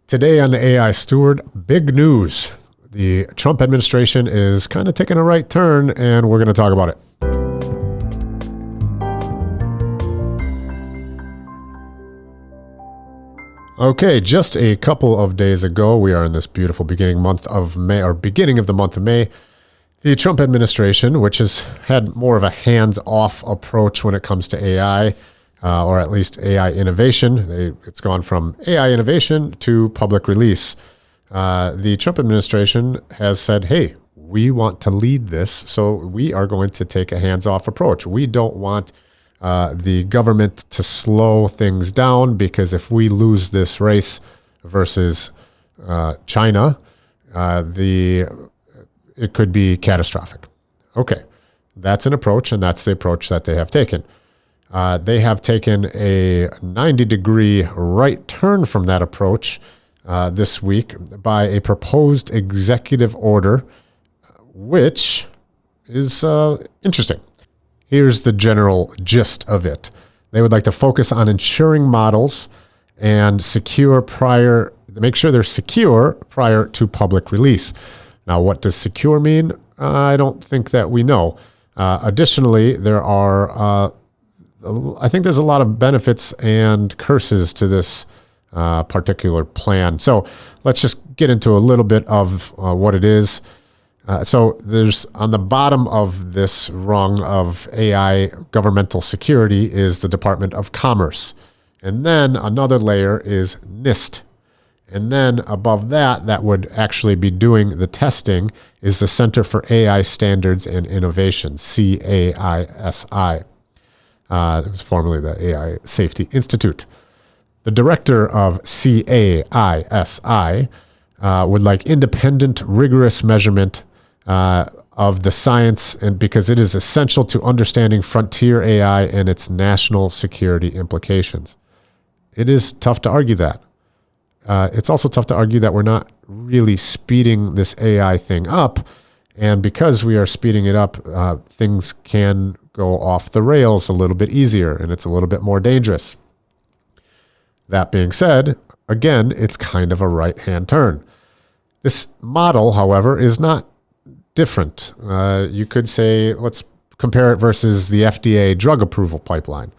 Today on the AI Steward, big news. The Trump administration is kind of taking a right turn, and we're going to talk about it. Okay, just a couple of days ago, we are in this beautiful beginning of the month of May. The Trump administration, which has had more of a hands-off approach when it comes to AI, or at least AI innovation. It's gone from AI innovation to public release. The Trump administration has said, hey, we want to lead this, so we are going to take a hands-off approach. We don't want the government to slow things down, because if we lose this race versus China, it could be catastrophic. Okay, that's an approach, and that's the approach that they have taken. They have taken a 90-degree right turn from that approach this week by a proposed executive order, which is interesting. Here's the general gist of it. They would like to focus on ensuring models and make sure they're secure prior to public release. Now, what does secure mean? I don't think that we know. Additionally, I think there's a lot of benefits and curses to this particular plan. So let's just get into a little bit of what it is. So there's, on the bottom of this rung of AI governmental security, is the Department of Commerce. And then another layer is NIST. And then above that would actually be doing the testing, is the Center for AI Standards and Innovation, CAISI. It was formerly the AI Safety Institute. The director of CAISI would like independent, rigorous measurement of the science, and because it is essential to understanding frontier AI and its national security implications. It is tough to argue that. It's also tough to argue that we're not really speeding this AI thing up. And because we are speeding it up, things can go off the rails a little bit easier, and it's a little bit more dangerous. That being said, again, it's kind of a right-hand turn. This model, however, is not different. You could say, let's compare it versus the FDA drug approval pipeline.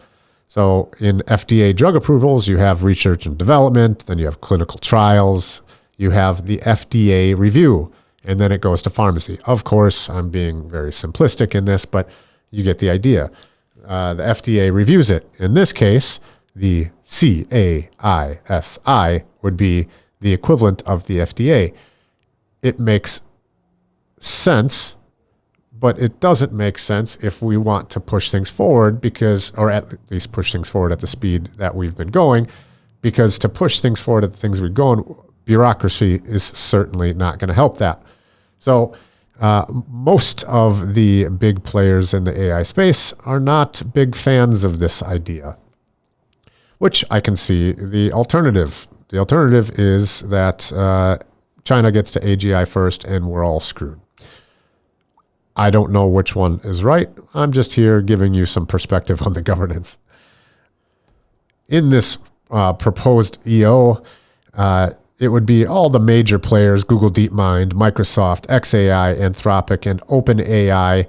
So in FDA drug approvals, you have research and development, then you have clinical trials, you have the FDA review, and then it goes to pharmacy. Of course, I'm being very simplistic in this, but you get the idea. The FDA reviews it. In this case, the CAISI would be the equivalent of the FDA. It makes sense, but it doesn't make sense if we want to push things forward, or at least push things forward at the speed that we've been going, because to push things forward at the things we're going, bureaucracy is certainly not going to help that. So most of the big players in the AI space are not big fans of this idea, which I can see the alternative. The alternative is that China gets to AGI first and we're all screwed. I don't know which one is right. I'm just here giving you some perspective on the governance. In this proposed EO, it would be all the major players: Google DeepMind, Microsoft, xAI, Anthropic, and OpenAI,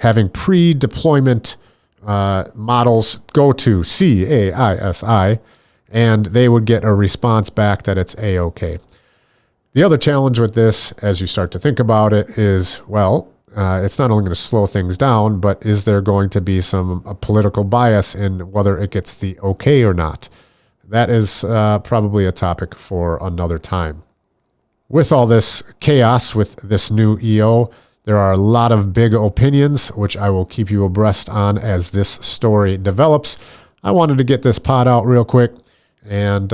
having pre-deployment models go to CAISI, and they would get a response back that it's A-OK. The other challenge with this, as you start to think about it, is, it's not only going to slow things down, but is there going to be some political bias in whether it gets the okay or not? That is probably a topic for another time. With all this chaos with this new EO, there are a lot of big opinions, which I will keep you abreast on as this story develops. I wanted to get this pod out real quick, and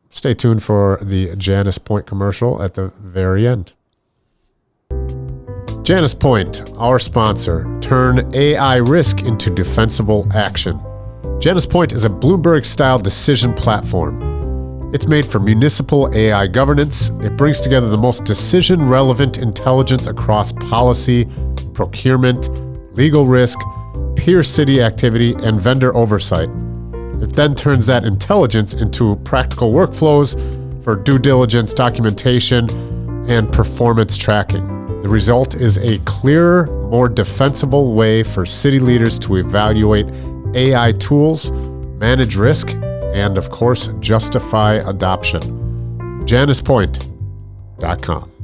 stay tuned for the Janus Point commercial at the very end. Janus Point, our sponsor, turn AI risk into defensible action. Janus Point is a Bloomberg-style decision platform. It's made for municipal AI governance. It brings together the most decision-relevant intelligence across policy, procurement, legal risk, peer city activity, and vendor oversight. It then turns that intelligence into practical workflows for due diligence, documentation, and performance tracking. The result is a clearer, more defensible way for city leaders to evaluate AI tools, manage risk, and of course, justify adoption. JanusPoint.com.